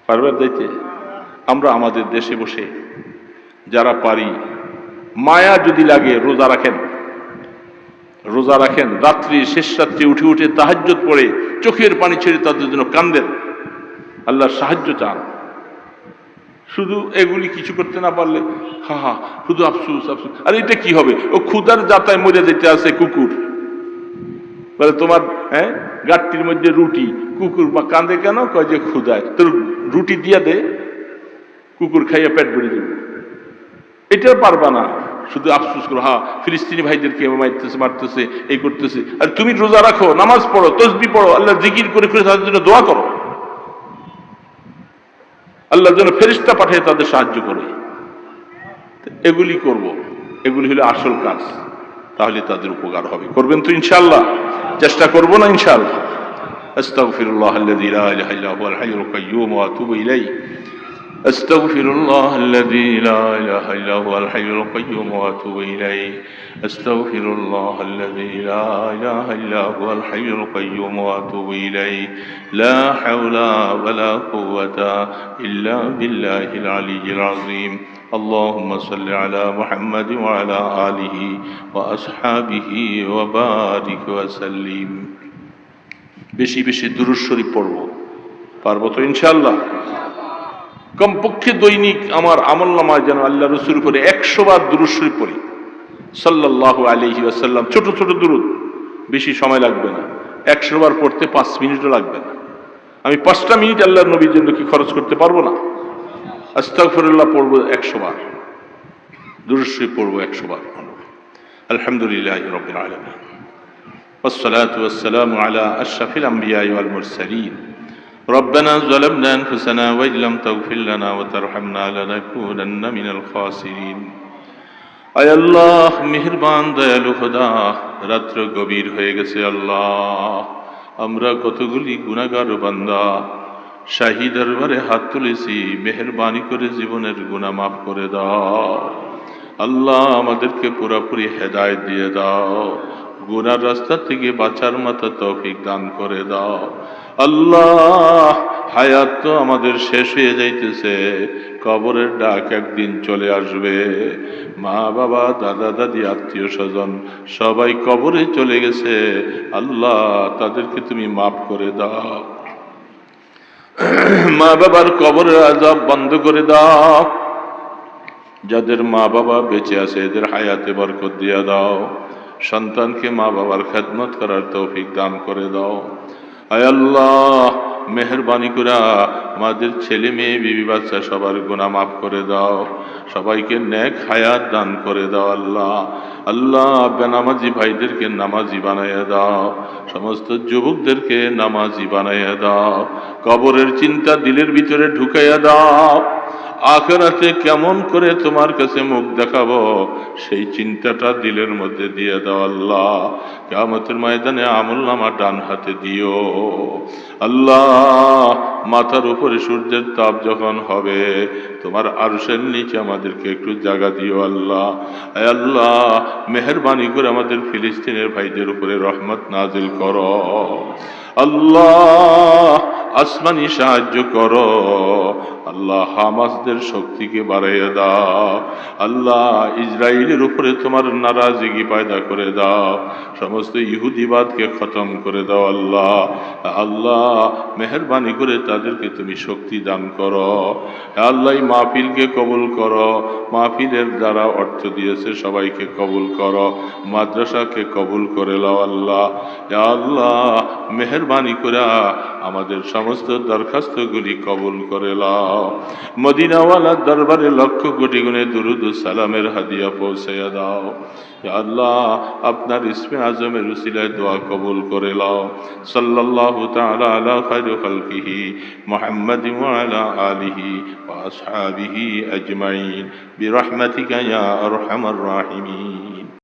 পারবেন যাইতে? আমরা আমাদের দেশে বসে যারা পারি, মায়া যদি লাগে রোজা রাখেন, রোজা রাখেন, রাত্রি শেষ রাত্রি উঠে উঠে তাহাজ্জুদ পড়ে চোখের পানি ছেড়ে তাদের জন্য কান্দেন, আল্লাহর সাহায্য চান। শুধু এগুলি কিছু করতে না পারলে হা হা শুধু আফসুস আফসুস। আর এটা কি হবে? ও ক্ষুধার যাতায় মরে যেতে আছে কুকুর, বলে তোমার গাট্টির মধ্যে রুটি, কুকুর বা কাঁদে কেন? কয় যে ক্ষুধায়। তোর রুটি দিয়া দে, কুকুর খাইয়া পেট ভরে দেবে। এটা পারবা না, শুধু আফসুস করো, হা ফিলিস্তিনি ভাইদেরকে মারতেছে মারতেছে, এই করতেছে। আর তুমি রোজা রাখো, নামাজ পড়ো, তসবিহ পড়ো, আল্লাহ জিকির করে করে তাদের জন্য দোয়া করো, আল্লাহর জন্য ফেরেশতা পাঠিয়ে তাদের সাহায্য করে। এগুলি করব, এগুলি হলো আসল কাজ, তাহলে তাদের উপকার হবে। করবেন তো ইনশাআল্লাহ? চেষ্টা করব না ইনশাআল্লাহ? আস্তাগফিরুল্লাহ আল্লাযী লা ইলাহা ইল্লা হুয়াল হাইয়ুল কাইয়্যুম ওয়া আতুবু ইলাইহি। আস্তাগফিরুল্লাহ আল্লাযী লা ইলাহা ইল্লা হুয়াল হাইয়ুল কাইয়্যুম ওয়া আতুবু ইলাইহি। আস্তাগফিরুল্লাহ আল্লাযী লা ইলাহা ইল্লা হুয়াল হাইয়ুল কাইয়্যুম ওয়া আতুবু ইলাইহি। লা হাওলা ওয়া লা কুওয়াতা ইল্লা বিল্লাহিল আলিয়্যিল আযীম। اللهم صل على محمد وعلى آله وأصحابه وبارك وسلم। বেশি বেশি দুরূদ শরীফ পড়ব, পারবো তো ইনশাআল্লাহ? কমপক্ষে দৈনিক আমার আমলনামায় যেন আল্লাহ রাসূলের উপরে 100 বার দুরূদ শরীফ পড়ি সাল্লাল্লাহু আলাইহি ওয়াসাল্লাম। ছোট ছোট দুরূদ, বেশি সময় লাগবে না, 100 বার পড়তে 5 মিনিটও লাগবে না। আমি 5টা মিনিট আল্লাহর নবীর জন্য কি খরচ করতে পারবো না? আস্তাগফিরুল্লাহ পড়বো 100 বার, দুরূদ শরীফ পড়বো 100 বার। আলহামদুলিল্লাহি রাব্বিল আলামিন والصلاة والسلام على أشرف الأنبياء والمرسلين ربنا ظلمنا أنفسنا وإن لم تغفر لنا وترحمنا لنكونن من الخاسرين। আয় আল্লাহ, মেহেরবান দয়ালু খোদা, রাত্র গভীর হয়ে গেছে আল্লাহ, আমরা কতগুলি গুনাহগার বান্দা, শাহী দরবারে হাত তুলেছি, মেহেরবানি করে জীবনের গুনাহ মাফ করে দাও আল্লাহ। আমাদেরকে পুরোপুরি হেদায়েত দিয়ে দাও, গুনার রাস্তা থেকে বাঁচার মতো তৌফিক দান করে দাও আল্লাহ। হায়াত তো আমাদের শেষ হয়ে যাইতেছে, কবরের ডাক একদিন চলে আসবে। মা বাবা দাদা দাদি আত্মীয় স্বজন সবাই কবরে চলে গেছে। আল্লাহ তাদেরকে তুমি মাফ করে দাও। মা বাবার কবরের আযাব বন্ধ করে দাও। যাদের মা বাবা বেঁচে আছে এদের হায়াতে বরকত দিয়া দাও। সন্তানকে মা বাবার খেদমত করার তৌফিক দান করে দাও। আয় আল্লাহ মেহেরবানি করে আমাদের ছেলে মেয়ে বিবি বাচ্চা সবার গুনাহ মাফ করে দাও। সবাইকে নেক হায়াত দান করে দাও। আল্লাহ আল্লাহ বেনামাজি ভাইদেরকে নামাজি বানাইয়া দাও। সমস্ত যুবকদেরকে নামাজি বানাইয়া দাও। কবরের চিন্তা দিলের ভিতরে ঢুকাইয়া দাও। আখিরাতে কেমন করে তোমার কাছে মুখ দেখাবো সেই চিন্তাটা দিলের মধ্যে দিয়ে দাও। আল্লাহ কিয়ামতের ময়দানে আমলনামা ডান হাতে দিও। আল্লাহ মাথার উপরে সূর্যের তাপ যখন হবে তোমার আরশের নিচে আমাদেরকে একটু জায়গা দিও। আল্লাহ আয় আল্লাহ মেহেরবানি করে আমাদের ফিলিস্তিনের ভাইদের উপরে রহমত নাজিল করো। আল্লাহ আসমানি সাহায্য করো। আল্লাহ হামাসদের শক্তিকে বাড়াইয়া দাও। আল্লাহ ইসরায়েলের উপরে তোমার নারাজগি পয়দা করে দাও। সমস্ত ইহুদিবাদকে খতম করে দাও। আল্লাহ আল্লাহ মেহেরবানি করে তাদেরকে তুমি শক্তি দান করো। আল্লাহ এই মাহফিলকে কবুল করো। মাহফিলের দ্বারা অর্থ দিয়েছে সবাইকে কবুল করো। মাদ্রাসাকে কবুল করে লাও। আল্লাহ আল্লাহ মেহেরবানি করে আমাদের সমস্ত দরখাস্তগুলি কবুল করে লাও। মদিনাওয়ালার দরবারে লক্ষ কোটি গুণে দুরুদ ও সালামের হাদিয়া পৌঁছাইয়া দাও। আল্লাহ আপনার ইসমে আজমের উসিলায় দোয়া কবুল করে লাও। সাল্লাল্লাহু তাআলা আলা খায়রি খালকিহি মুহাম্মাদিন ওয়া আলা আলিহি ওয়া আসহাবিহি আজমাইন বিরহমাতিকা ইয়া আরহামার রাহিমিন।